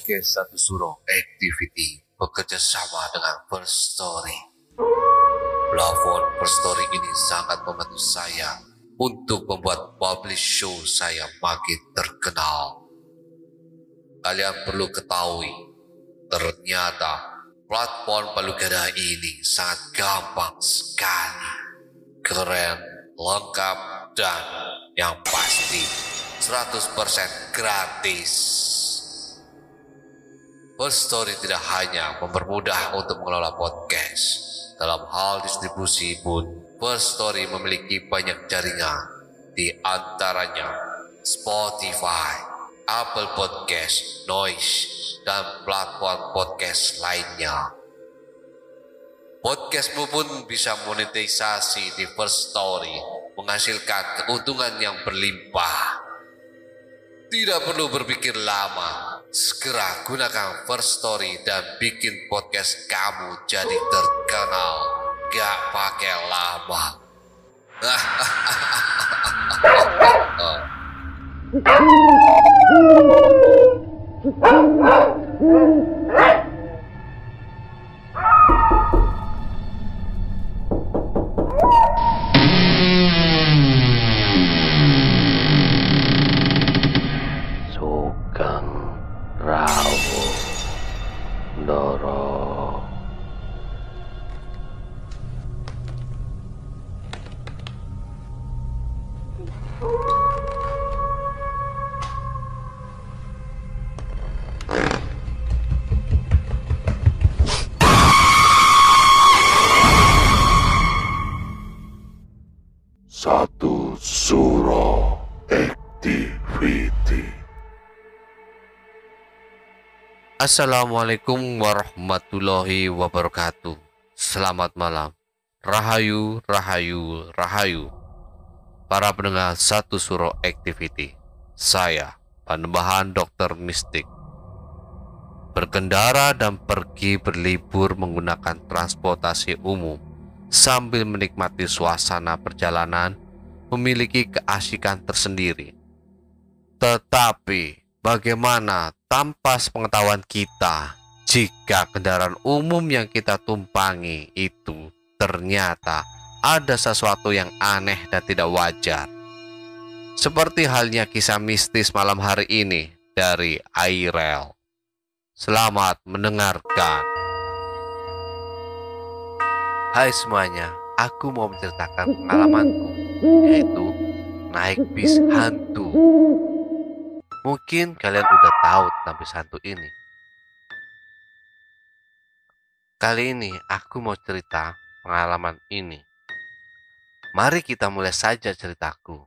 podcast Satu Suro Activity bekerja sama dengan First Story. Platform First Story ini sangat membantu saya untuk membuat publish show saya makin terkenal. Kalian perlu ketahui, ternyata platform Palugada ini sangat gampang sekali, keren, lengkap, dan yang pasti 100% gratis. First Story tidak hanya mempermudah untuk mengelola podcast. Dalam hal distribusi pun, First Story memiliki banyak jaringan, di antaranya Spotify, Apple Podcast, Noise, dan platform podcast lainnya. Podcastmu pun bisa monetisasi di First Story, menghasilkan keuntungan yang berlimpah. Tidak perlu berpikir lama, segera gunakan First Story dan bikin podcast kamu jadi terkenal. Gak pakai lama. Sugeng rawuh ndara. Satu Suro Activity. Assalamualaikum warahmatullahi wabarakatuh. Selamat malam. Rahayu, rahayu, rahayu. Para pendengar Satu Suro Activity. Saya, Panembahan Dr. Mistik. Berkendara dan pergi berlibur menggunakan transportasi umum sambil menikmati suasana perjalanan memiliki keasikan tersendiri. Tetapi bagaimana tanpa sepengetahuan kita jika kendaraan umum yang kita tumpangi itu ternyata ada sesuatu yang aneh dan tidak wajar? Seperti halnya kisah mistis malam hari ini dari Airel. Selamat mendengarkan. Hai semuanya, aku mau menceritakan pengalamanku, yaitu naik bis hantu. Mungkin kalian udah tahu tentang bis hantu ini. Kali ini aku mau cerita pengalaman ini. Mari kita mulai saja ceritaku.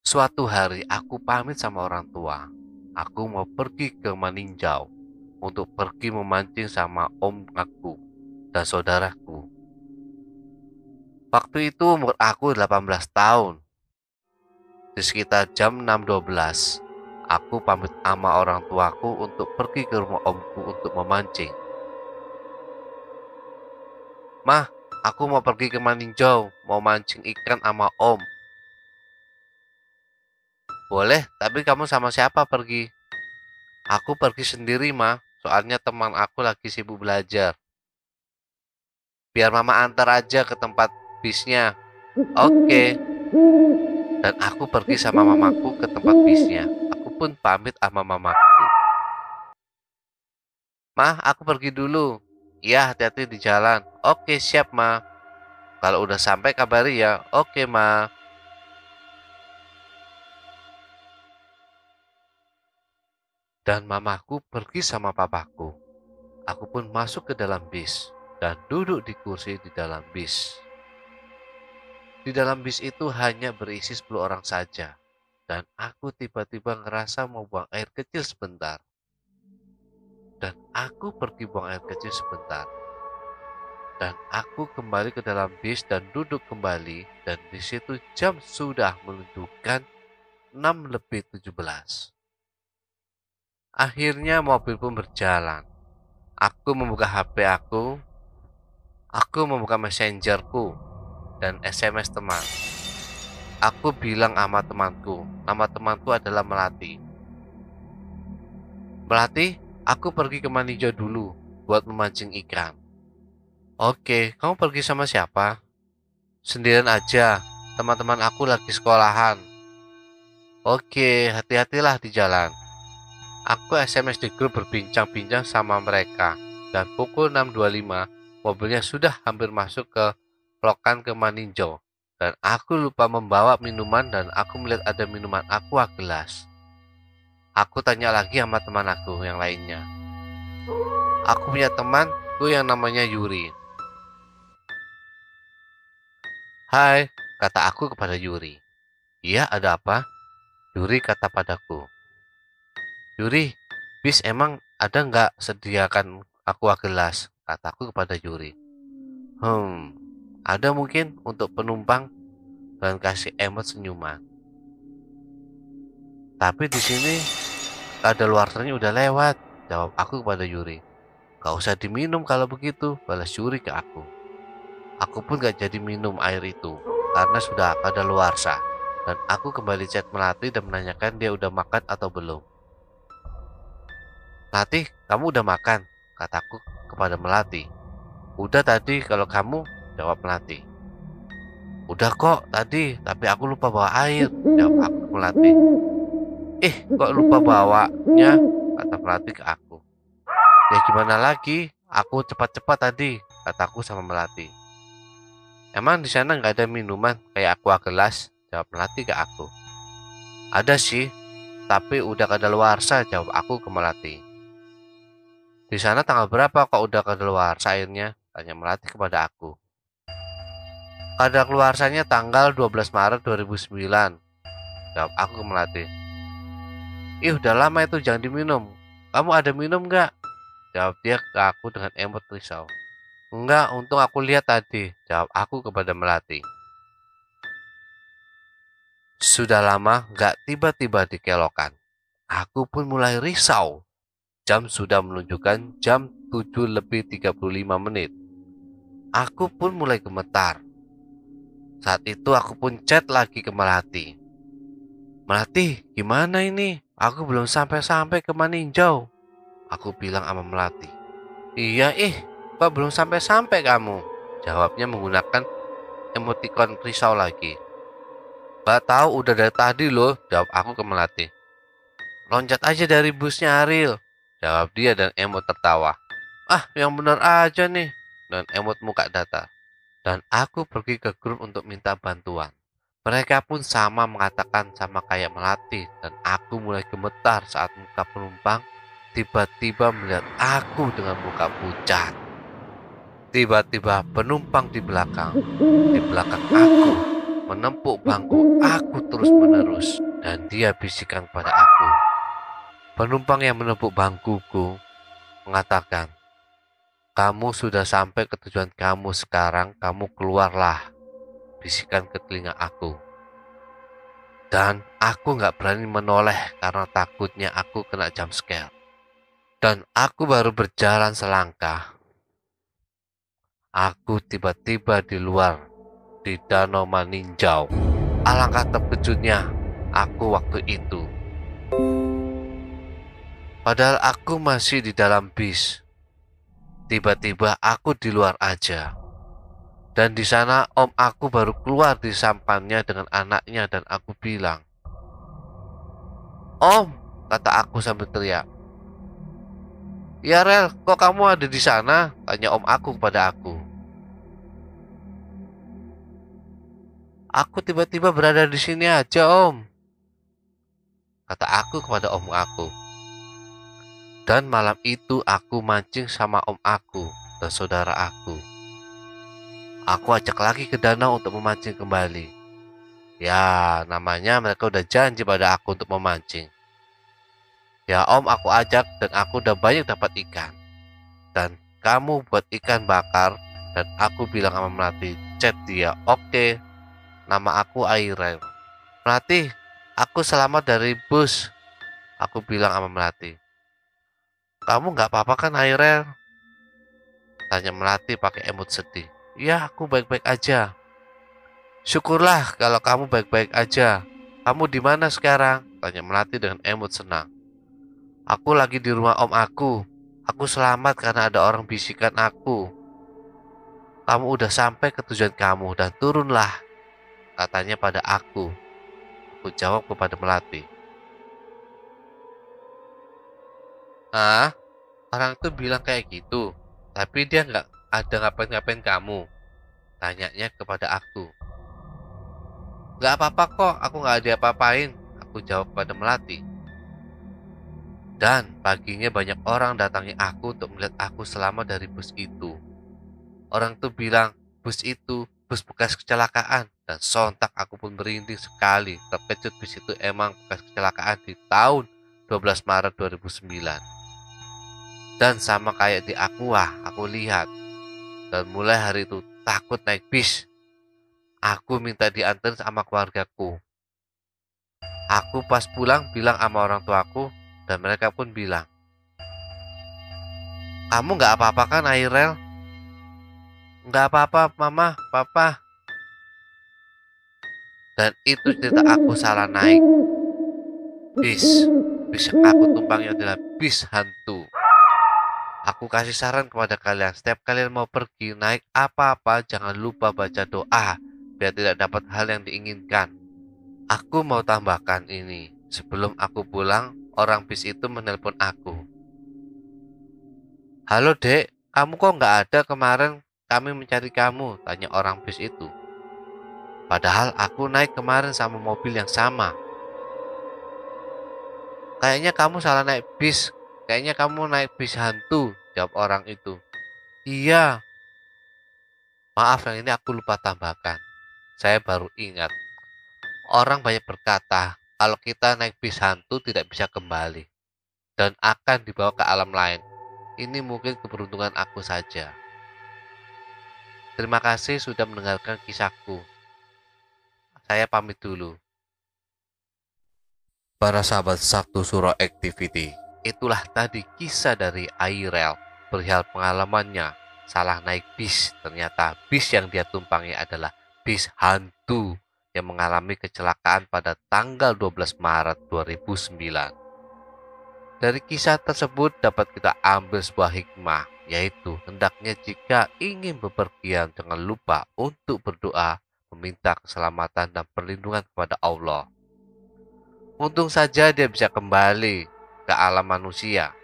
Suatu hari aku pamit sama orang tua. Aku mau pergi ke Maninjau untuk pergi memancing sama om aku dan saudaraku. Waktu itu umur aku 18 tahun. Di sekitar jam 6.12, aku pamit sama orang tuaku untuk pergi ke rumah omku untuk memancing. Mah, aku mau pergi ke Maninjau, mau mancing ikan sama om. Boleh, tapi kamu sama siapa pergi? Aku pergi sendiri, mah. Soalnya teman aku lagi sibuk belajar. Biar mama antar aja ke tempat bisnya. Oke. Dan aku pergi sama mamaku ke tempat bisnya. Aku pun pamit sama mamaku. Mah, aku pergi dulu. Iya, hati-hati di jalan. Oke, siap, mah. Kalau udah sampai kabari ya. Oke, mah. Dan mamaku pergi sama papaku. Aku pun masuk ke dalam bis dan duduk di kursi di dalam bis. Di dalam bis itu hanya berisi 10 orang saja. Dan aku tiba-tiba ngerasa mau buang air kecil sebentar. Dan aku pergi buang air kecil sebentar. Dan aku kembali ke dalam bis dan duduk kembali. Dan di situ jam sudah menunjukkan 6:17. Akhirnya mobil pun berjalan. Aku membuka HP aku membuka messengerku dan SMS teman. Aku bilang sama temanku, nama temanku adalah Melati. Melati, aku pergi ke Maninjau dulu buat memancing ikan. Oke, kamu pergi sama siapa? Sendirian aja, teman-teman aku lagi sekolahan. Oke, hati-hatilah di jalan. Aku SMS di grup berbincang-bincang sama mereka. Dan pukul 6.25, mobilnya sudah hampir masuk ke lokan ke Maninjau. Dan aku lupa membawa minuman dan aku melihat ada minuman aqua gelas. Aku tanya lagi sama teman aku yang lainnya. Aku punya temanku yang namanya Yuri. Hai, kata aku kepada Yuri. Iya, ada apa? Yuri kata padaku. Yuri, bis emang ada nggak sediakan aqua gelas? Kataku kepada Yuri. Ada mungkin untuk penumpang dan kasih emot senyuman. Tapi di sini kadaluarsanya udah lewat, jawab aku kepada Yuri. Gak usah diminum kalau begitu, balas Yuri ke aku. Aku pun gak jadi minum air itu karena sudah kadaluarsa. Dan aku kembali chat Melati dan menanyakan dia udah makan atau belum. Melati, kamu udah makan? Kataku kepada Melati. Udah tadi, kalau kamu, jawab Melati. Udah kok tadi, tapi aku lupa bawa air, jawab aku ke Melati. Kok lupa bawanya? Kata Melati ke aku. Ya gimana lagi? Aku cepat-cepat tadi, kataku sama Melati. Emang di sana nggak ada minuman kayak aqua gelas? Jawab Melati ke aku. Ada sih, tapi udah kadaluarsa, jawab aku ke Melati. Di sana tanggal berapa kok udah kadaluarsa airnya? Tanya Melati kepada aku. Kadaluarsanya tanggal 12 Maret 2009, jawab aku ke Melati. Udah lama itu, jangan diminum. Kamu ada minum nggak? Jawab dia ke aku dengan emot risau. Enggak, untung aku lihat tadi, jawab aku kepada Melati. Sudah lama nggak tiba-tiba dikelokan. Aku pun mulai risau. Jam sudah menunjukkan jam 7:35. Aku pun mulai gemetar. Saat itu aku pun chat lagi ke Melati. Melati, gimana ini? Aku belum sampai-sampai ke Maninjau. Aku bilang sama Melati. Iya, kok belum sampai-sampai kamu? Jawabnya menggunakan emoticon risau lagi. Gak tahu, udah dari tadi loh, jawab aku ke Melati. Loncat aja dari busnya Ariel, jawab dia dan emot tertawa. Yang bener aja nih, dan emot muka datar. Dan aku pergi ke grup untuk minta bantuan. Mereka pun sama mengatakan sama kayak Melati, dan aku mulai gemetar saat muka penumpang tiba-tiba melihat aku dengan muka pucat. Tiba-tiba penumpang di belakang aku, menempuk bangku aku terus-menerus, dan dia bisikan pada aku. Penumpang yang menempuk bangkuku mengatakan, kamu sudah sampai ke tujuan kamu sekarang, kamu keluarlah, bisikan ke telinga aku. Dan aku gak berani menoleh karena takutnya aku kena jump scare. Dan aku baru berjalan selangkah. Aku tiba-tiba di luar, di Danau Maninjau. Alangkah terkejutnya aku waktu itu. Padahal aku masih di dalam bis. Tiba-tiba aku di luar aja. Dan di sana om aku baru keluar di sampannya dengan anaknya dan aku bilang, Om, kata aku sambil teriak. Ya Rel, kok kamu ada di sana? Tanya om aku kepada aku. Aku tiba-tiba berada di sini aja om, kata aku kepada om aku. Dan malam itu aku mancing sama om aku dan saudara aku. Aku ajak lagi ke danau untuk memancing kembali. Ya, namanya mereka udah janji pada aku untuk memancing. Ya om, aku ajak dan aku udah banyak dapat ikan. Dan kamu buat ikan bakar. Dan aku bilang sama Melati, chat dia, oke. Nama aku Airel. Melati, aku selamat dari bus. Aku bilang sama Melati. Kamu gak apa-apa kan Airel? Tanya Melati pakai emot sedih. Ya, aku baik-baik aja. Syukurlah kalau kamu baik-baik aja. Kamu di mana sekarang? Tanya Melati dengan emot senang. Aku lagi di rumah om aku. Aku selamat karena ada orang bisikan aku. Kamu udah sampai ke tujuan kamu dan turunlah, katanya pada aku. Aku jawab kepada Melati. Ah, orang itu bilang kayak gitu, tapi dia nggak ada ngapain-ngapain kamu, tanyanya kepada aku. Nggak apa-apa kok, aku nggak ada apa-apain, aku jawab kepada Melati. Dan paginya banyak orang datangi aku untuk melihat aku selamat dari bus itu. Orang itu bilang bus itu bus bekas kecelakaan, dan sontak aku pun merinding sekali. Terkejut bus itu emang bekas kecelakaan di tahun 12 Maret 2009. Dan sama kayak di Aqua, aku lihat. Dan mulai hari itu takut naik bis. Aku minta diantar sama keluargaku. Aku pas pulang bilang sama orang tuaku, dan mereka pun bilang, kamu nggak apa-apa kan Airel? Nggak apa-apa mama, papa. Dan itu cerita aku salah naik bis. Bis yang aku tumpangi adalah bis hantu. Aku kasih saran kepada kalian, setiap kalian mau pergi naik apa-apa, jangan lupa baca doa, biar tidak dapat hal yang diinginkan. Aku mau tambahkan ini, sebelum aku pulang, orang bis itu menelpon aku. Halo dek, kamu kok nggak ada kemarin, kami mencari kamu, tanya orang bis itu. Padahal aku naik kemarin sama mobil yang sama. Kayaknya kamu salah naik bis, kayaknya kamu naik bis hantu, jawab orang itu. Iya, maaf yang ini aku lupa tambahkan. Saya baru ingat. Orang banyak berkata, kalau kita naik bis hantu tidak bisa kembali dan akan dibawa ke alam lain. Ini mungkin keberuntungan aku saja. Terima kasih sudah mendengarkan kisahku. Saya pamit dulu. Para sahabat Sabtu Suro Activity, itulah tadi kisah dari Airel perihal pengalamannya salah naik bis. Ternyata bis yang dia tumpangi adalah bis hantu yang mengalami kecelakaan pada tanggal 12 Maret 2009. Dari kisah tersebut dapat kita ambil sebuah hikmah, yaitu hendaknya jika ingin bepergian jangan lupa untuk berdoa, meminta keselamatan dan perlindungan kepada Allah. Untung saja dia bisa kembali ke alam manusia.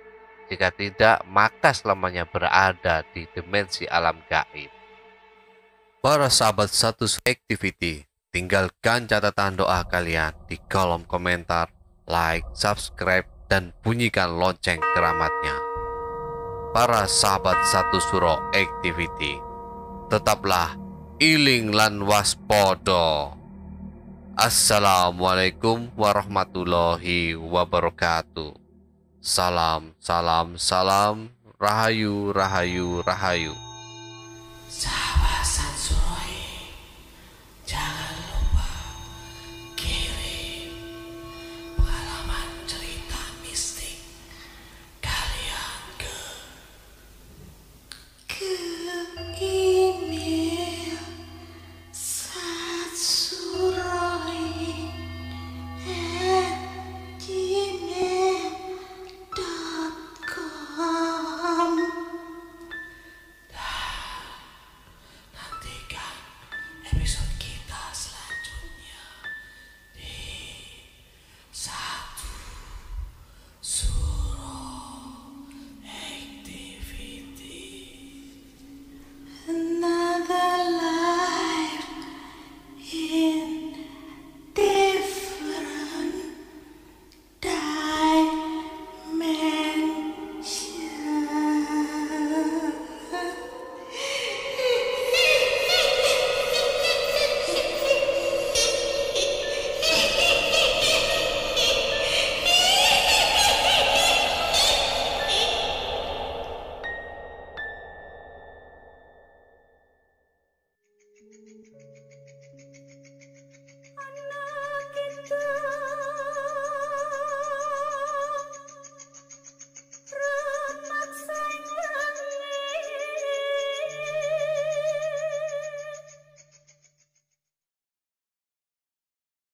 Jika tidak, maka selamanya berada di dimensi alam gaib. Para sahabat Status Activity, tinggalkan catatan doa kalian di kolom komentar, like, subscribe, dan bunyikan lonceng keramatnya. Para sahabat Satu Suro Activity, tetaplah iling lan waspodo. Assalamualaikum warahmatullahi wabarakatuh. Salam, salam, salam, rahayu, rahayu, rahayu.